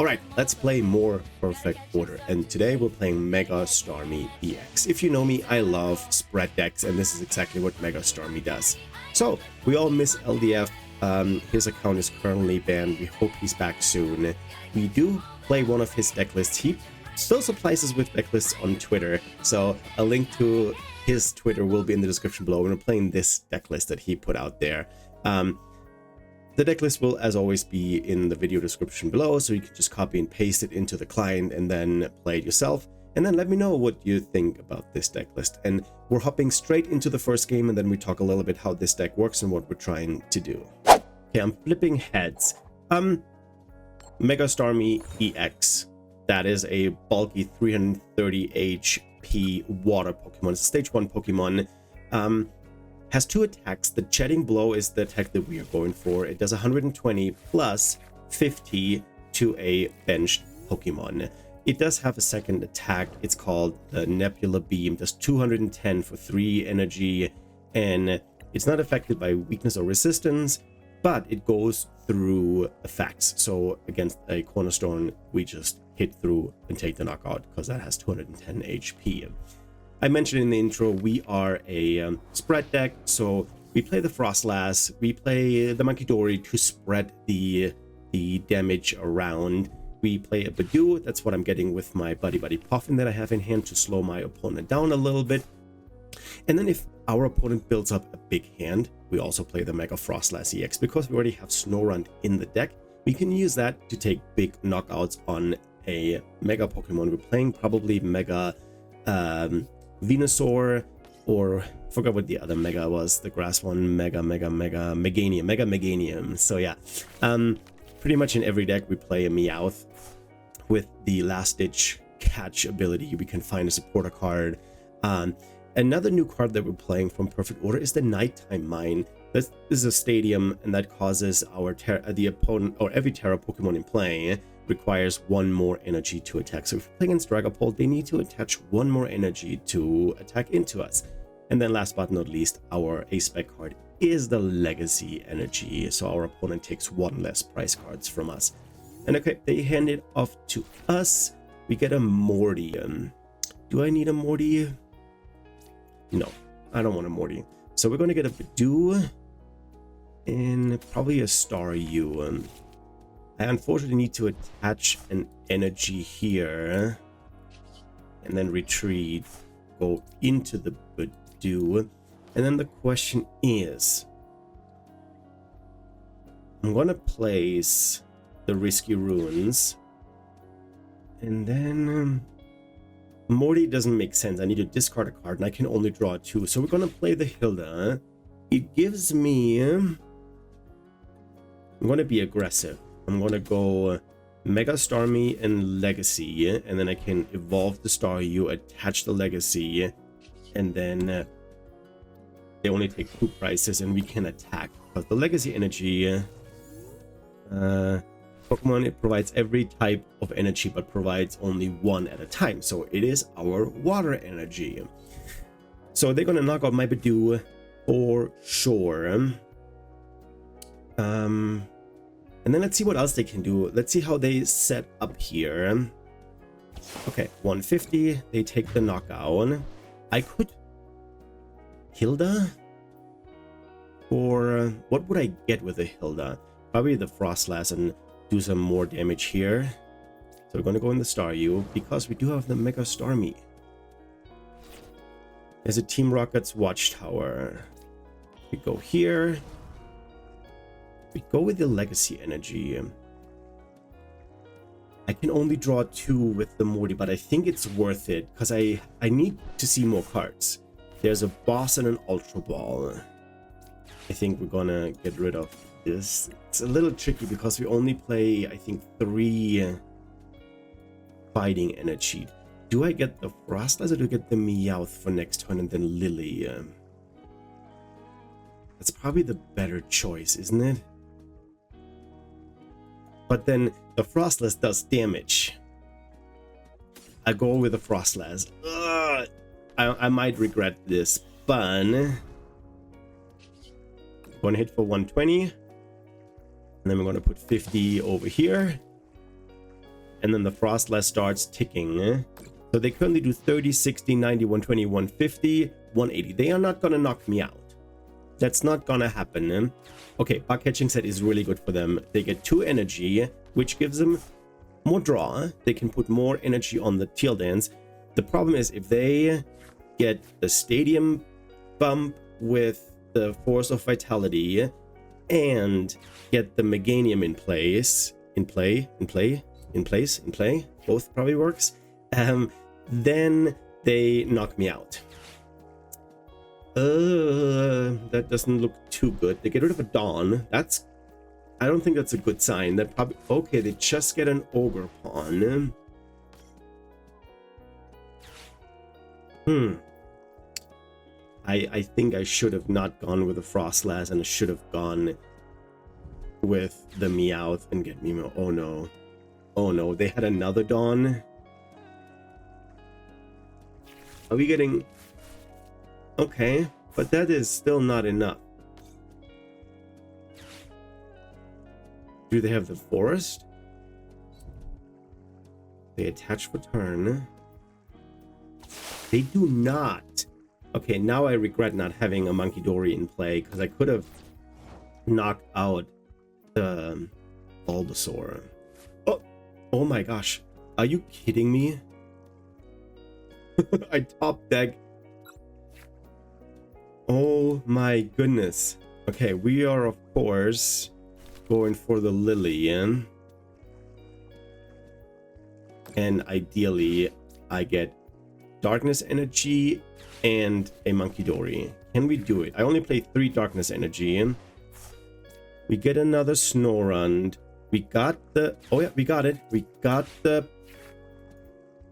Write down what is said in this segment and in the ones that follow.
Alright, let's play more Perfect Order, and today we're playing Mega Starmie EX. If you know me, I love spread decks, and this is exactly what Mega Starmie does. So, we all miss LDF. His account is currently banned. We hope he's back soon. We do play one of his deck lists. He still supplies us with deck lists on Twitter, so a link to his Twitter will be in the description below. We're playing this deck list that he put out there. The deck list will, as always, be in the video description below, so you can just copy and paste it into the client and then play it yourself. And then let me know what you think about this deck list. And we're hopping straight into the first game, and then we talk a little bit how this deck works and what we're trying to do. Okay, I'm flipping heads. Mega Starmie EX. That is a bulky 330 HP water Pokemon. It's a stage 1 Pokemon. Has 2 attacks. The Jetting Blow is the attack that we are going for. It does 120 plus 50 to a benched Pokemon. It does have a second attack. It's called the Nebula Beam. Does 210 for 3 energy, and it's not affected by weakness or resistance, but it goes through effects. So against a Cornerstone, we just hit through and take the knockout because that has 210 HP. I mentioned in the intro, we are a spread deck, so we play the Froslass, we play the Munkidori to spread the damage around. We play a Badoo, that's what I'm getting with my Buddy Puffin that I have in hand to slow my opponent down a little bit. And then if our opponent builds up a big hand, we also play the Mega Froslass EX. Because we already have Snorunt in the deck, we can use that to take big knockouts on a Mega Pokemon. We're playing probably Mega Venusaur, or I forgot what the other Mega was, the grass one, Mega Meganium. So yeah, pretty much in every deck we play a Meowth. With the last ditch catch ability, we can find a supporter card. Another new card that we're playing from Perfect Order is the Nighttime Mine. This is a stadium, and that causes the opponent, or every Terra Pokemon in play, requires 1 more energy to attack. So if we're playing against Dragapult, they need to attach 1 more energy to attack into us. And then last but not least, our A-Spec card is the Legacy Energy. So our opponent takes 1 less prize cards from us. And okay, they hand it off to us. We get a Morty. Do I need a Morty? No, I don't want a Morty. So we're going to get a Badoo and probably a Staryu. I unfortunately need to attach an energy here and then retreat, go into the Badoo. And then the question is, I'm going to place the Risky Ruins, and then Morty doesn't make sense. I need to discard a card and I can only draw 2. So we're going to play the Hilda. It gives me, I'm going to be aggressive. I'm going to go Mega Starmie and Legacy, and then I can evolve the Staryu, attach the Legacy, and then they only take 2 prizes and we can attack. But the Legacy Energy, Pokemon, it provides every type of energy but provides only 1 at a time. So it is our water energy. So they're going to knock out my Badoo for sure. And then let's see what else they can do. Let's see how they set up here. Okay, 150. They take the knockout. I could Hilda? Or what would I get with a Hilda? Probably the Froslass and do some more damage here. So we're going to go in the Staryu because we do have the Mega Starmie. There's a Team Rocket's Watchtower. We go here. We go with the Legacy Energy. I can only draw 2 with the Morty, but I think it's worth it because I need to see more cards. There's a Boss and an Ultra Ball. I think we're gonna get rid of this. It's a little tricky because we only play, I think, 3 fighting energy. Do I get the Froslass or do I get the Meowth for next turn and then Lily? That's probably the better choice, isn't it? But then the Froslass does damage. I go with the Froslass. I might regret this, but 1 hit for 120. And then we're going to put 50 over here. and then the Froslass starts ticking. So they currently do 30, 60, 90, 120, 150, 180. They are not gonna knock me out. That's not gonna happen. Okay, bug catching set is really good for them. They get 2 energy, which gives them more draw. They can put more energy on the Teal Dance. The problem is if they get the Stadium bump with the Force of Vitality and get the Meganium in place, both probably works, then they knock me out. That doesn't look too good. They get rid of a Dawn. I don't think that's a good sign. That probably, okay, they just get an Ogre Pawn. I think I should have not gone with the Froslass, and I should have gone with the Meowth and get Mimo. Oh no. Oh no, they had another Dawn. Are we getting... Okay, but that is still not enough. Do they have the Forest? They attach for turn. They do not. Okay, now I regret not having a Munkidori in play, because I could have knocked out the Bulbasaur. Oh my gosh. Are you kidding me? I top deck. Oh my goodness. Okay, we are of course going for the Lillian. And ideally I get Darkness Energy and a Munkidori. Can we do it? I only play 3 Darkness Energy. We get another Snorunt. We got the... Oh yeah, we got it. We got the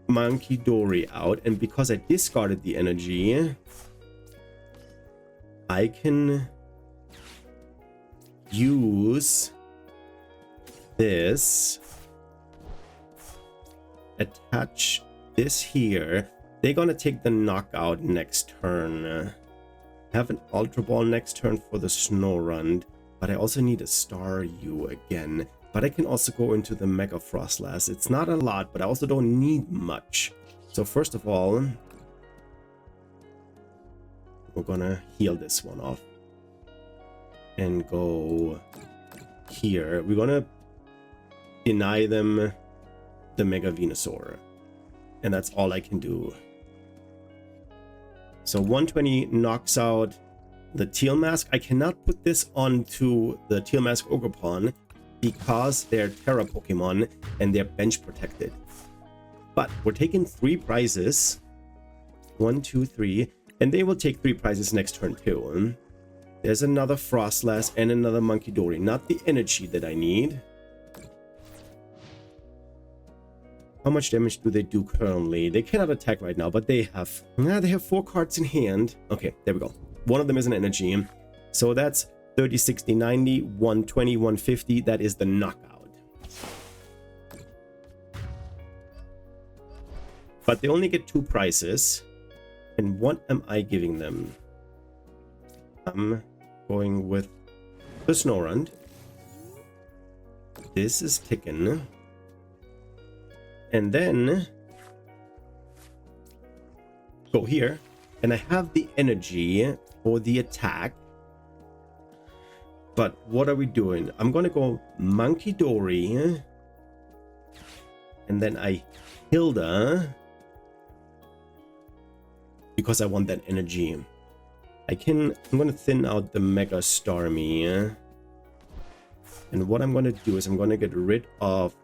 Munkidori out. And because I discarded the energy, I can use this. Attach this here. They're gonna take the knockout next turn. Have an Ultra Ball next turn for the Snorunt, but I also need a Staryu again. But I can also go into the Mega Froslass. It's not a lot, but I also don't need much. So first of all, we're gonna heal this one off. And go here. We're gonna deny them the Mega Venusaur. And that's all I can do. So 120 knocks out the Teal Mask. I cannot put this onto the Teal Mask Ogerpon because they're Terra Pokemon and they're bench protected. But we're taking 3 prizes. 1, 2, 3. And they will take 3 prizes next turn too. There's another Froslass and another Munkidori. Not the energy that I need. How much damage do they do currently? They cannot attack right now, but they have 4 cards in hand. Okay, there we go. One of them is an energy. So that's 30, 60, 90, 120, 150. That is the knockout. But they only get 2 prizes. And what am I giving them? I'm going with the Snorunt. This is ticking. And then go here, and I have the energy for the attack. But what are we doing? I'm gonna go Munkidori, and then I Hilda because I want that energy. I'm gonna thin out the Mega Starmie, and what I'm gonna do is I'm gonna get rid of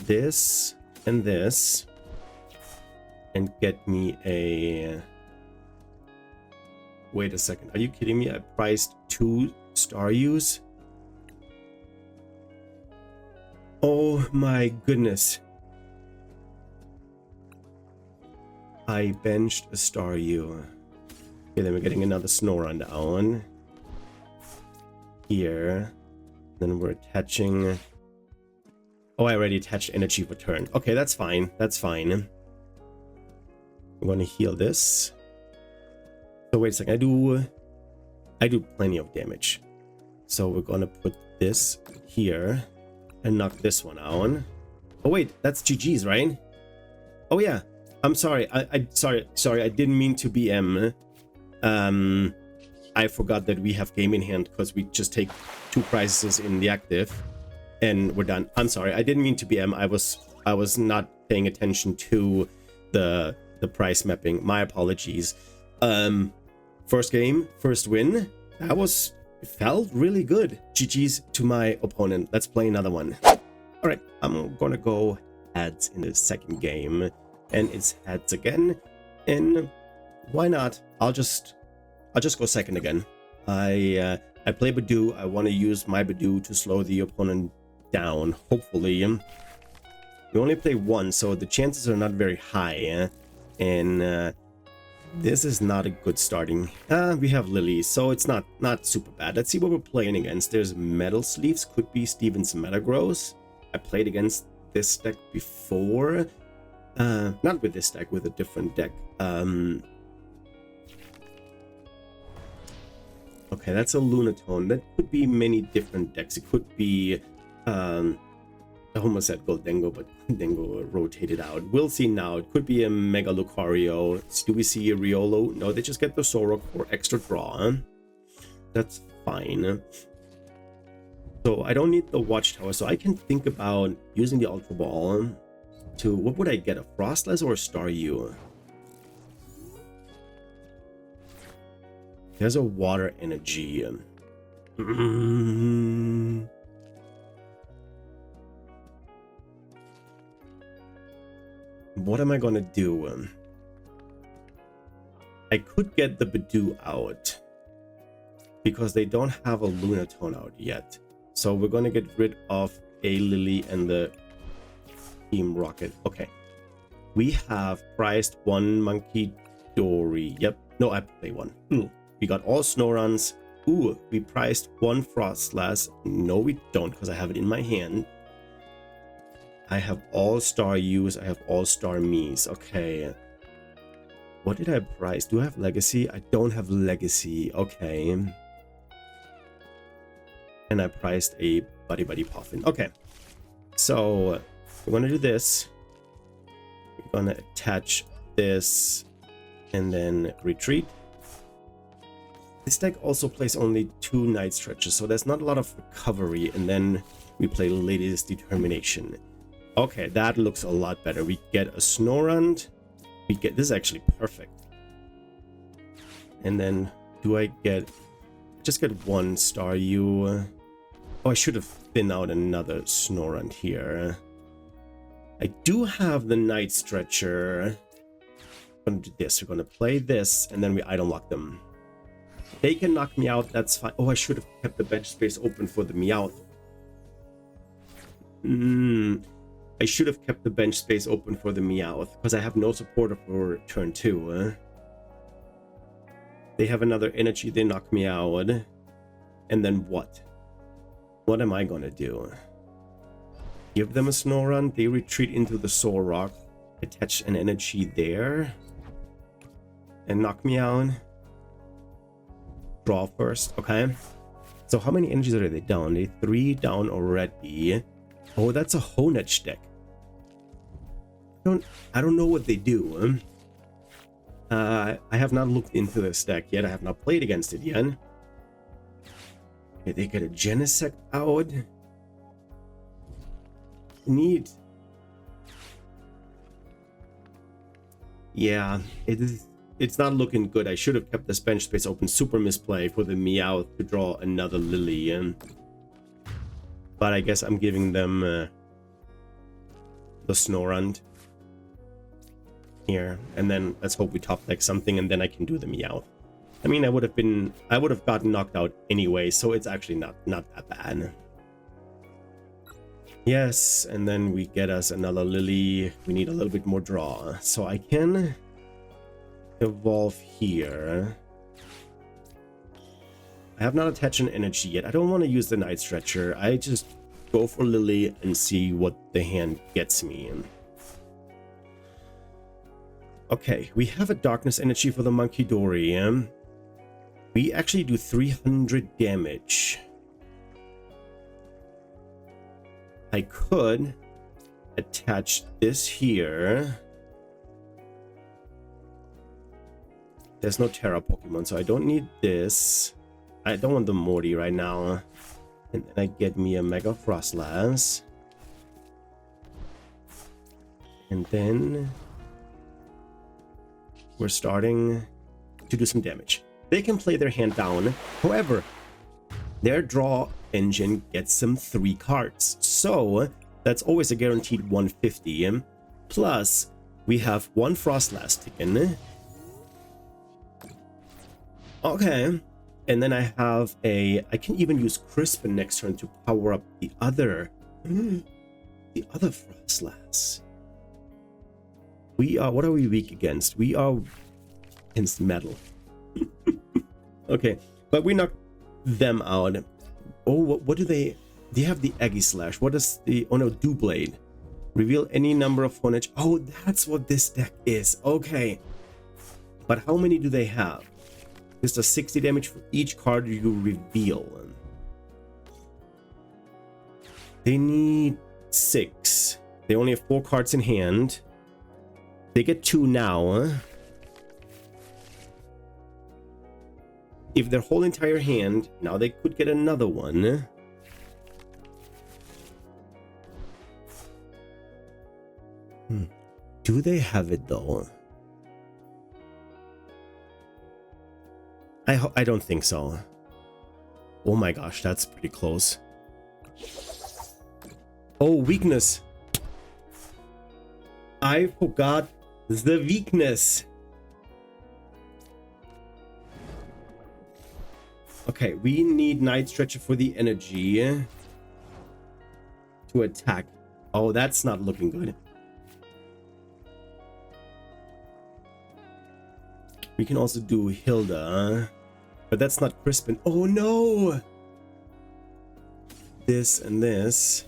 this and this and get me a... Wait a second, are you kidding me? I priced 2 Staryus? Oh my goodness. I benched a Staryu. Okay, then we're getting another Snorunt down here. Then we're attaching... Oh, I already attached energy for turn. Okay, that's fine. That's fine. I'm going to heal this. So wait a second. I do plenty of damage. So we're going to put this here. and knock this one out. Oh wait, that's GG's, right? Oh yeah, I'm sorry. Sorry. I didn't mean to BM. I forgot that we have game in hand because we just take 2 prizes in the active, and we're done. I'm sorry. I didn't mean to BM. I was not paying attention to the price mapping. My apologies. First game, first win. It felt really good. GG's to my opponent. Let's play another one. All right, I'm gonna go heads in the second game, and it's heads again. And why not? I'll just go second again. I play Badoo. I want to use my Badoo to slow the opponent down. Hopefully, we only play one, so the chances are not very high. And this is not a good starting. We have Lily, so it's not super bad. Let's see what we're playing against. There's Metal Sleeves, could be Steven's Metagross. I played against this deck before. Not with this deck, with a different deck. Okay, that's a Lunatone. That could be many different decks. It could be I almost said Goldengo, but Goldengo rotated out. We'll see now. It could be a Mega Lucario. Do we see a Riolo? No, they just get the Zorok for extra draw. That's fine. So I don't need the Watchtower, so I can think about using the Ultra Ball to... What would I get? A Froslass or a Staryu? There's a Water Energy. What am I gonna do? I could get the Badoo out because they don't have a Lunatone out yet. So we're gonna get rid of a Lily and the Team Rocket. Okay. We have priced one Munkidori. Yep. No, I play one. We got all Snorons. Ooh, we priced one Froslass. No, we don't, because I have it in my hand. I have all Staryus. I have all Starmies. Okay. What did I price? Do I have Legacy? I don't have Legacy. Okay. And I priced a Buddy Puffin. Okay. So we're gonna do this. We're gonna attach this and then retreat. This deck also plays only 2 Night Stretches, so there's not a lot of recovery, and then we play Latest Determination. Okay, that looks a lot better. We get a Snorunt. We get... This is actually perfect. And then, do I get... Just get one Staryu. Oh, I should have thinned out another Snorunt here. I do have the Night Stretcher. We're gonna do this. We're gonna play this, and then we item lock them. They can knock me out, that's fine. Oh, I should have kept the bench space open for the Meowth. I should have kept the bench space open for the Meowth, because I have no supporter for turn 2. They have another energy, they knock me out. And then what? What am I gonna do? Give them a Snorunt, they retreat into the Zorok, attach an energy there, and knock me out. Draw first, okay. So how many energies are they down? They 3 down already. Oh, that's a Honedge deck. I don't know what they do. I have not looked into this deck yet. I have not played against it yet. Okay, they get a Genesect out. Neat. Yeah, it's not looking good. I should have kept this bench space open. Super misplay for the Meowth to draw another Lily. But I guess I'm giving them the Snorunt here, and then let's hope we top deck something, and then I can do the Meowth. I mean, I would have gotten knocked out anyway, so it's actually not that bad. Yes, and then we get us another Lily. We need a little bit more draw, so I can evolve here. I have not attached an energy yet. I don't want to use the Night Stretcher. I just go for Lily and see what the hand gets me. Okay, we have a Darkness Energy for the Munkidori. We actually do 300 damage. I could attach this here. There's no Terra Pokemon, so I don't need this. I don't want the Morty right now. And then I get me a Mega Froslass. And then we're starting to do some damage. They can play their hand down. However, their draw engine gets them 3 cards. So that's always a guaranteed 150. Plus, we have 1 Froslass taken. Okay. And then I have I can even use Crispin next turn to power up the other Froslass. What are we weak against? We are against metal. Okay, but we knocked them out. Oh, what do they have the Eggy Slash. What is oh no, Doublande. Reveal any number of phonage. Oh, that's what this deck is. Okay. But how many do they have? This does 60 damage for each card you reveal. They need 6. They only have 4 cards in hand. They get 2 now. If their whole entire hand, now they could get another one. Do they have it though? I don't think so. Oh my gosh, that's pretty close. Oh, weakness. I forgot the weakness. Okay, we need Night Stretcher for the energy to attack. Oh, that's not looking good. We can also do Hilda, but that's not Crispin. Oh no! This and this.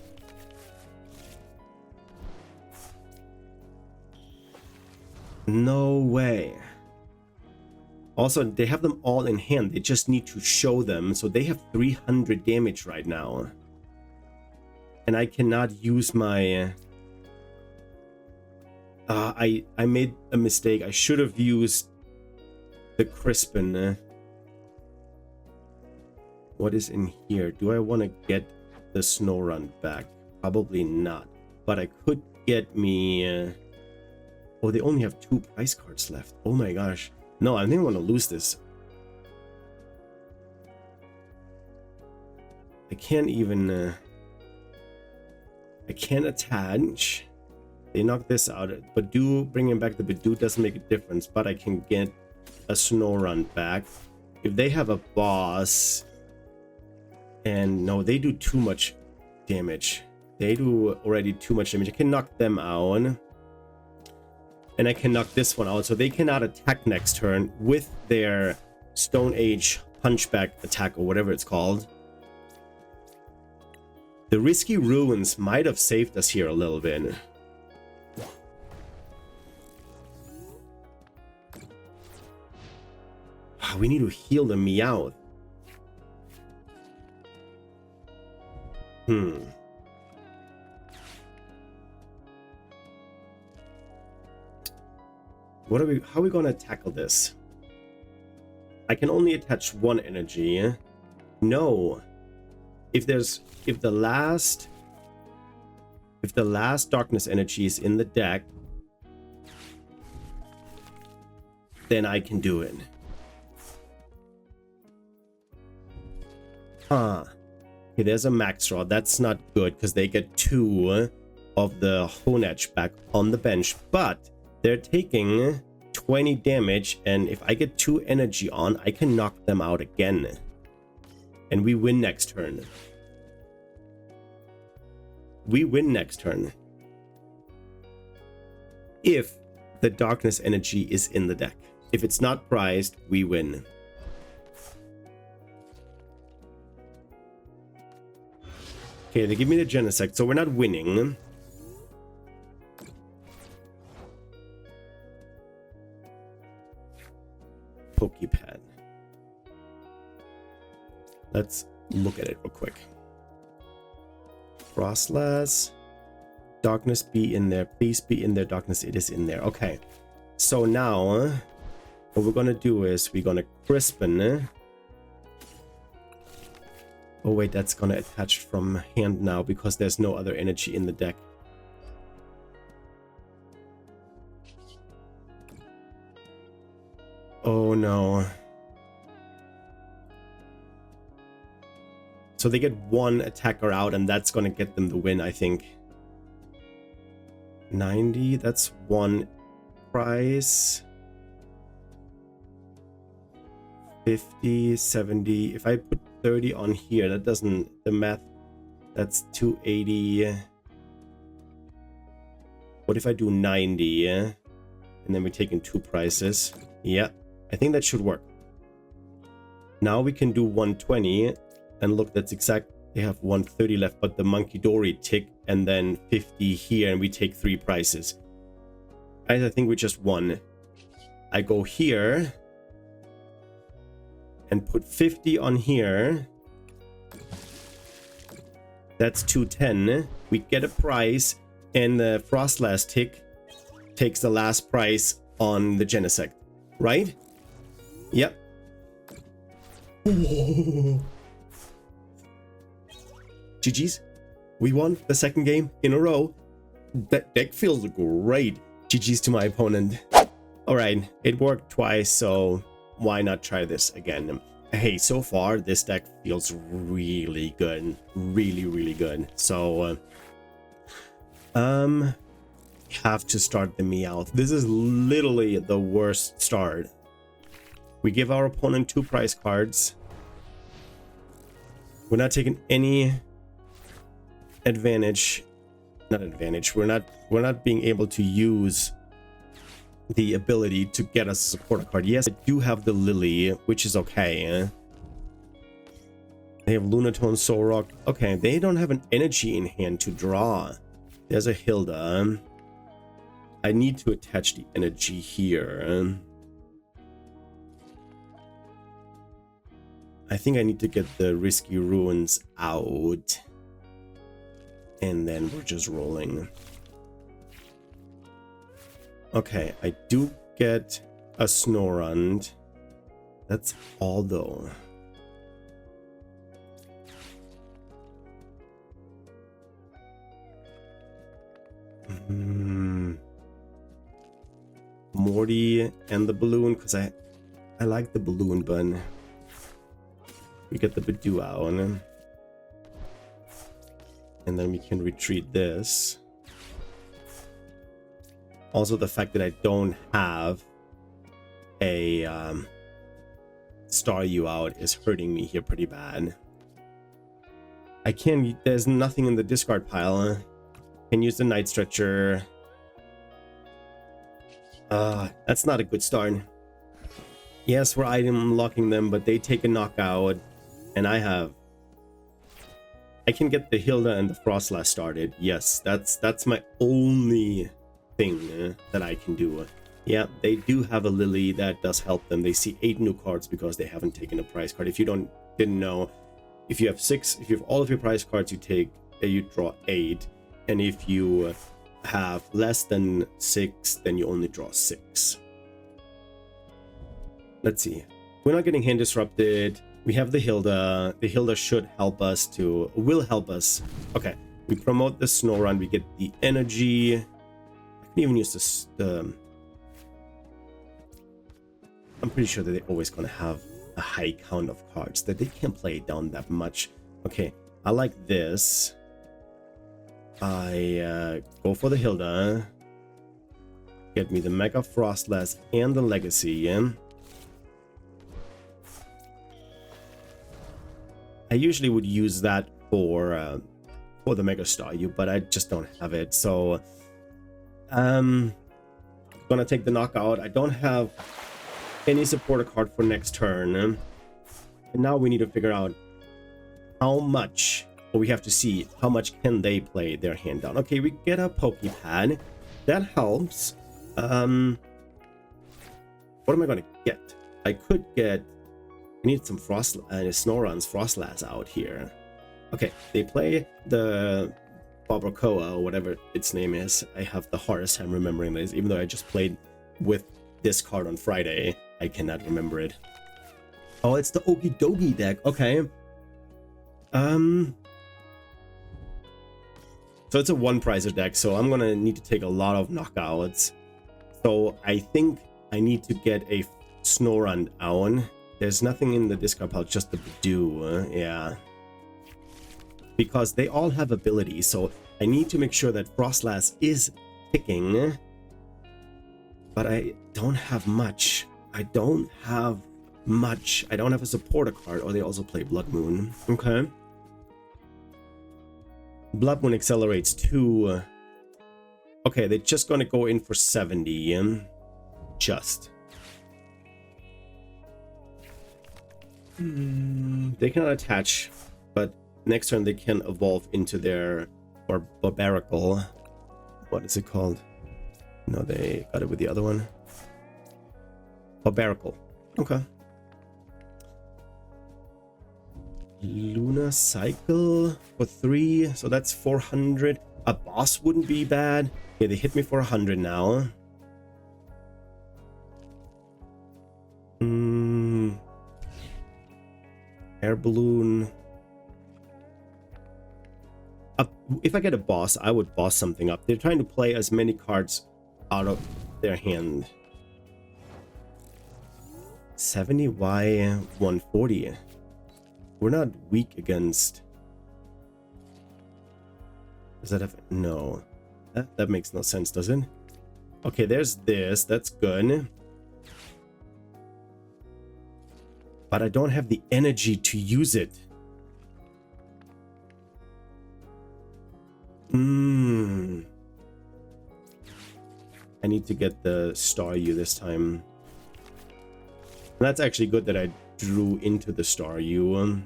No way. Also, they have them all in hand. They just need to show them. So they have 300 damage right now. And I cannot use my... I made a mistake. I should have used the Crispin. What is in here? Do I want to get the Snorunt back? Probably not. But I could get me... Oh, they only have 2 price cards left. Oh my gosh. No, I think I want to lose this. I can't even... I can't attach. They knock this out. But bringing back the Bidoof doesn't make a difference. But I can get a Snorunt back. If they have a boss... And no, they do too much damage. They do already too much damage. I can knock them out. And I can knock this one out. So they cannot attack next turn with their Stone Age Hunchback attack or whatever it's called. The Risky Ruins might have saved us here a little bit. We need to heal the Meowth. How are we gonna tackle this? I can only attach 1 energy. No. If the last darkness energy is in the deck, then I can do it. Okay, there's a Max Rod. That's not good because they get 2 of the Honedge back on the bench, but they're taking 20 damage, and if I get 2 energy on, I can knock them out again. And we win next turn. We win next turn. If the darkness energy is in the deck. If it's not prized, we win. Okay, they give me the Genesect, so we're not winning. Pokepad. Let's look at it real quick. Froslass. Darkness be in there. Please be in there. Darkness, it is in there. Okay. So now, what we're gonna do is we're gonna crispen. Oh wait, that's gonna attach from hand now because there's no other energy in the deck. Oh no. So they get one attacker out and that's gonna get them the win, I think. 90, that's one price. 50, 70. If I put 30 on here, that doesn't, the math, that's 280. What if I do 90? And then we take in two prices. Yeah, I think that should work. Now we can do 120. And look, that's exact. They have 130 left, but the Munkidori tick and then 50 here, and we take three prices. Guys, I think we just won. I go here and put 50 on here. That's 210. We get a prize, and the Froslass tick takes the last prize on the Genesect, right? Yep. GG's. We won the second game in a row. That deck feels great. GG's to my opponent. Alright, it worked twice, so why not try this again? Hey, so far this deck feels really good. Really good. So have to start the Meowth. This is literally the worst start. We give our opponent two prize cards. We're not taking any advantage. We're not being able to use the ability to get us a supporter card. Yes, I do have the Lily, which is okay. They have Lunatone, Solrock. Okay, they don't have an energy in hand to draw. There's a Hilda. I need to attach the energy here. I think I need to get the Risky Ruins out. And then we're just rolling. Okay, I do get a Snorunt. That's all though. Morty and the balloon, because I like the balloon, but we get the Bidoof out. And then we can retreat this. Also, the fact that I don't have a Staryu out is hurting me here pretty bad. I can't, there's nothing in the discard pile. Can use the Night Stretcher. That's not a good start. Yes, we're item locking them, but they take a knockout. And I can get the Hilda and the Froslass started. Yes, that's my only thing that I can do. Yeah, they do have a Lily that does help them. They see 8 new cards because they haven't taken a prize card. If you didn't know, if you have all of your prize cards, you draw 8, and if you have less than 6, then you only draw 6. Let's see. We're not getting hand disrupted. We have the Hilda. The Hilda should help us will help us. Okay, we promote the Snorunt. We get the energy. I can even use this. I'm pretty sure that they're always going to have a high count of cards, that they can't play it down that much. Okay, I like this. I go for the Hilda. Get me the Mega Froslass and the Legacy. I usually would use that for the Mega Staryu, but I just don't have it. So gonna take the knockout. I don't have any supporter card for next turn. And now we need to figure out how much, or we have to see how much can they play their hand down. Okay, we get a Pokepad. That helps. What am I gonna get? I could get, I need some Snorunt's Froslass out here. Okay, they play the Barbacoa, or whatever its name is. I have the hardest time remembering this, even though I just played with this card on Friday. I cannot remember it. Oh, it's the Okidogi deck. Okay. So it's a one-pricer deck, so I'm gonna need to take a lot of knockouts. So I think I need to get a Snorunt out. There's nothing in the discard pile, just the Badoo. Yeah. Because they all have abilities, so I need to make sure that Froslass is ticking. But I don't have much. I don't have a supporter card. Oh, they also play Blood Moon. Okay. Blood Moon accelerates 2. Okay, they're just gonna go in for 70. Just. They cannot attach, but next turn they can evolve into their Barbarical. What is it called? No, they got it with the other one. Barbarical. Okay. Luna Cycle for 3, so that's 400. A boss wouldn't be bad. Okay, they hit me for 100 now. Air balloon. If I get a boss, I would boss something up. They're trying to play as many cards out of their hand. 70, why 140? We're not weak against. Does that have no? That makes no sense, does it? Okay, there's this. That's good. But I don't have the energy to use it. I need to get the Staryu this time. And that's actually good that I drew into the Staryu.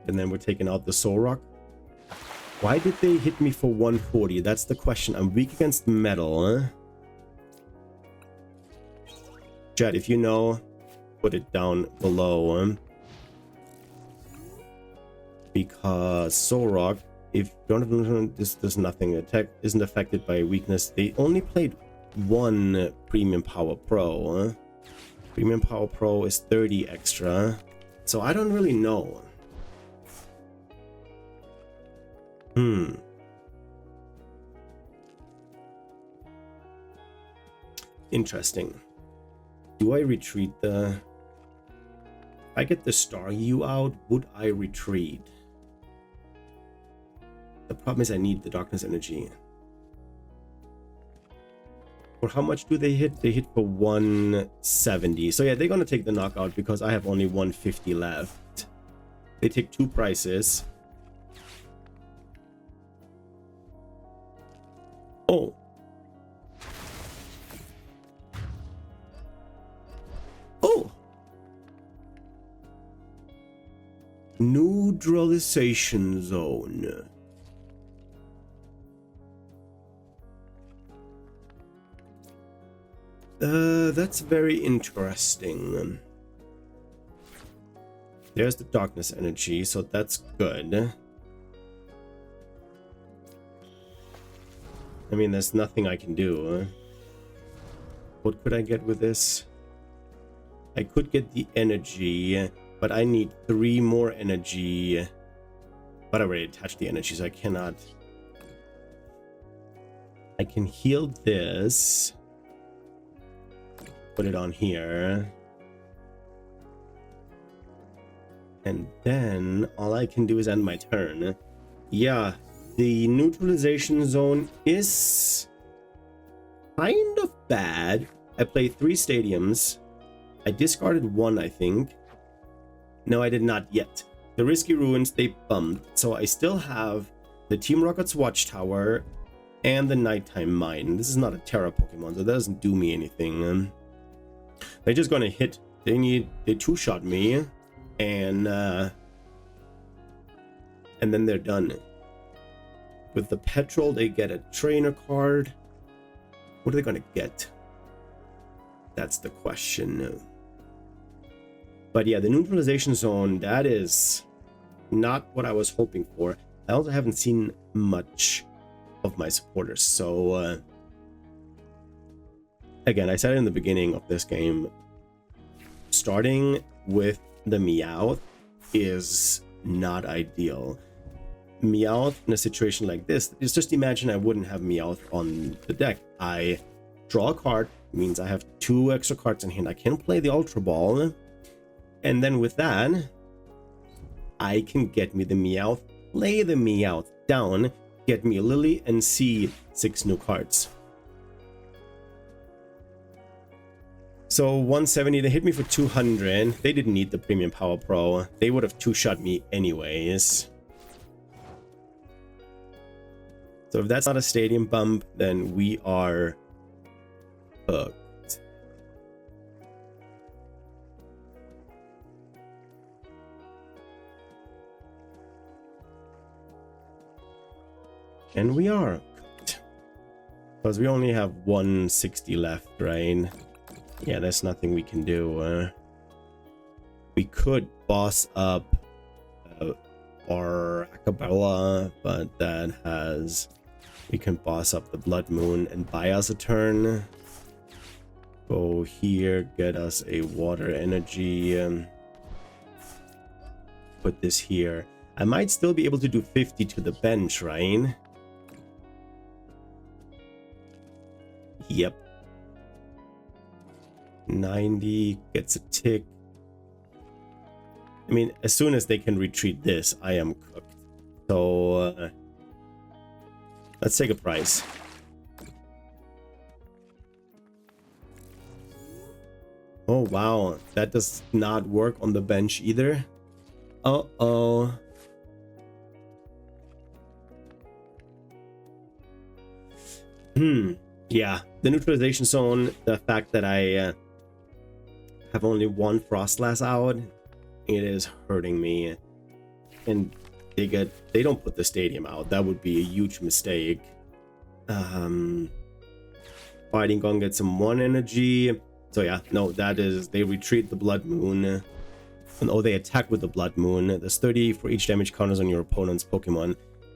And then we're taking out the Solrock. Why did they hit me for 140? That's the question. I'm weak against metal. Huh? Chat, if you know, put it down below. Because Solrock, if you don't have this, does nothing. Attack isn't affected by weakness. They only played one Premium Power Pro. Premium Power Pro is 30 extra. So I don't really know. Interesting. Do I retreat the... If I get the Staryu out, would I retreat? The problem is I need the Darkness Energy. For how much do they hit? They hit for 170. So yeah, they're gonna take the knockout because I have only 150 left. They take 2 prices. Oh. Oh. Neutralization zone. That's very interesting. There's the Darkness Energy, so that's good. I mean, there's nothing I can do. What could I get with this? I could get the energy, but I need 3 more energy. But I already attached the energy, so I cannot. I can heal this. Put it on here. And then all I can do is end my turn. Yeah, the neutralization zone is kind of bad. I played 3 stadiums. I discarded 1, I think. No, I did not yet. The Risky Ruins, they bumped. So I still have the Team Rocket's Watchtower and the Nighttime Mine. This is not a Terra Pokemon, so that doesn't do me anything. They're just gonna hit. They 2-shot me, and then they're done. With the Petrol, they get a trainer card. What are they gonna get? That's the question. But yeah, the neutralization zone, that is not what I was hoping for. I also haven't seen much of my supporters, so again, I said in the beginning of this game, starting with the Meowth is not ideal. Meowth in a situation like this is, just imagine I wouldn't have Meowth on the deck. I draw a card, means I have 2 extra cards in hand. I can play the Ultra Ball, and then with that, I can get me the Meowth, play the Meowth down, get me a Lily, and see 6 new cards. So 170, they hit me for 200. They didn't need the Premium Power Pro. They would have 2-shot me anyways. So if that's not a stadium bump, then we are hooked. And we are cooked. Because we only have 160 left, right? Yeah, there's nothing we can do. We could boss up our Akabella, but that has... We can boss up the Blood Moon and buy us a turn. Go here, get us a Water Energy. Put this here. I might still be able to do 50 to the bench, right? Yep. 90 gets a tick. I mean, as soon as they can retreat this, I am cooked. So let's take a price. Oh wow, that does not work on the bench either. Uh-oh. Yeah, the neutralization zone, the fact that I have only 1 Froslass out, it is hurting me. And they don't put the stadium out. That would be a huge mistake. Fighting Gong gets some 1 energy. So yeah, no, that is, they retreat the Blood Moon. And oh, they attack with the Blood Moon. There's 30 for each damage counters on your opponent's Pokemon.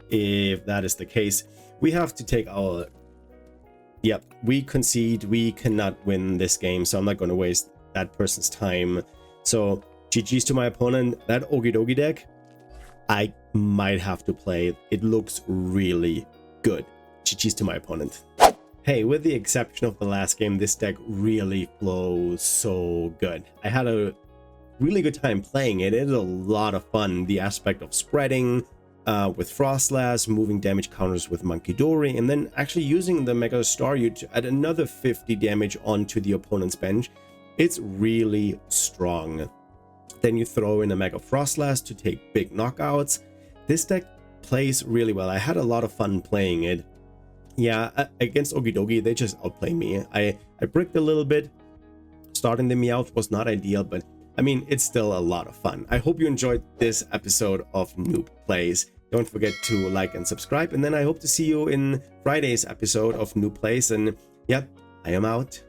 If that is the case, we have to take our... Yep, we concede. We cannot win this game, so I'm not going to waste that person's time. So GG's to my opponent. That Okidogi deck, I might have to play. It looks really good. GG's to my opponent. Hey, with the exception of the last game, this deck really flows so good. I had a really good time playing it. It is a lot of fun. The aspect of spreading with Froslass, moving damage counters with Munkidori, and then actually using the Mega Staryu to add another 50 damage onto the opponent's bench. It's really strong. Then you throw in a Mega Froslass to take big knockouts. This deck plays really well. I had a lot of fun playing it. Yeah, against Okidogi, they just outplay me. I bricked a little bit. Starting the Meowth was not ideal, but I mean, it's still a lot of fun. I hope you enjoyed this episode of Noob Plays. Don't forget to like and subscribe, and then I hope to see you in Friday's episode of Noob Plays. And yeah, I am out.